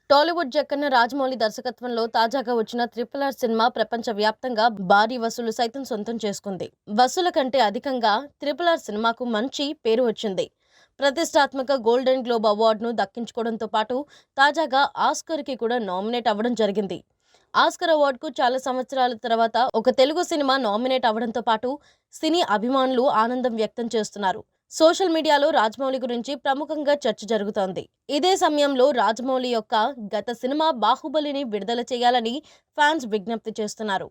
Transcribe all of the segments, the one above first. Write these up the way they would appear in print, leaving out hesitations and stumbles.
టాలీవుడ్ జక్కన్న రాజమౌళి దర్శకత్వంలో తాజాగా వచ్చిన RRR సినిమా ప్రపంచవ్యాప్తంగా భారీ వసూలు సైతం సొంతం చేసుకుంది. వసూల కంటే అధికంగా RRR సినిమాకు మంచి పేరు వచ్చింది. ప్రతిష్టాత్మక గోల్డెన్ గ్లోబ్ అవార్డును దక్కించుకోవడంతో పాటు తాజాగా ఆస్కర్‌కి కూడా నామినేట్ అవ్వడం జరిగింది. ఆస్కర్ అవార్డుకు చాలా సంవత్సరాల తర్వాత ఒక తెలుగు సినిమా నామినేట్ అవ్వడంతో పాటు సినీ అభిమానులు ఆనందం వ్యక్తం చేస్తున్నారు. సోషల్ మీడియాలో రాజమౌళి గురించి ప్రముఖంగా చర్చ జరుగుతోంది. ఇదే సమయంలో రాజమౌళి యొక్క గత సినిమా బాహుబలిని విడుదల చేయాలని ఫ్యాన్స్ విజ్ఞప్తి చేస్తున్నారు.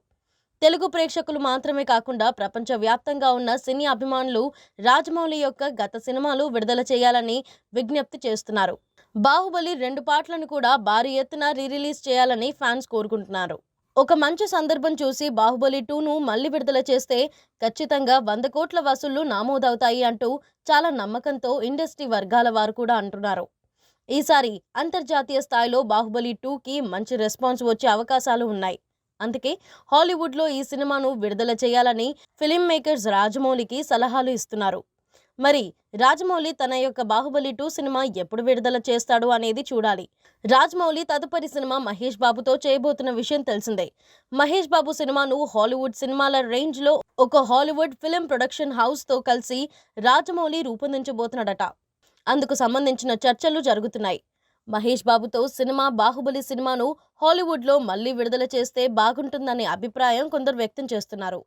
తెలుగు ప్రేక్షకులు మాత్రమే కాకుండా ప్రపంచవ్యాప్తంగా ఉన్న సినీ అభిమానులు రాజమౌళి యొక్క గత సినిమాలు విడుదల చేయాలని విజ్ఞప్తి చేస్తున్నారు. బాహుబలి 2 పార్ట్లను కూడా భారీ ఎత్తున రిలీజ్ చేయాలని ఫ్యాన్స్ కోరుకుంటున్నారు. ఒక మంచి సందర్భం చూసి బాహుబలి 2ను మళ్లీ విడుదల చేస్తే ఖచ్చితంగా 100 కోట్ల వసూళ్లు నమోదవుతాయి అంటూ చాలా నమ్మకంతో ఇండస్ట్రీ వర్గాల వారు కూడా అంటున్నారు. ఈసారి అంతర్జాతీయ స్థాయిలో బాహుబలి 2కి మంచి రెస్పాన్స్ వచ్చే అవకాశాలు ఉన్నాయి. అందుకే హాలీవుడ్లో ఈ సినిమాను విడుదల చేయాలని ఫిల్మ్ మేకర్స్ రాజమౌళికి సలహాలు ఇస్తున్నారు. మరి రాజమౌళి తన యొక్క బాహుబలి 2 సినిమా ఎప్పుడు విడుదల చేస్తాడు అనేది చూడాలి. రాజమౌళి తదుపరి సినిమా మహేష్ బాబుతో చేయబోతున్న విషయం తెలిసిందే. మహేష్ బాబు సినిమాను హాలీవుడ్ సినిమాల రేంజ్లో ఒక హాలీవుడ్ ఫిల్మ్ ప్రొడక్షన్ హౌస్తో కలిసి రాజమౌళి రూపొందించబోతున్నాడట. అందుకు సంబంధించిన చర్చలు జరుగుతున్నాయి. మహేష్ బాబుతో సినిమా బాహుబలి సినిమాను హాలీవుడ్లో మళ్లీ విడుదల చేస్తే బాగుంటుందనే అభిప్రాయం కొందరు వ్యక్తం చేస్తున్నారు.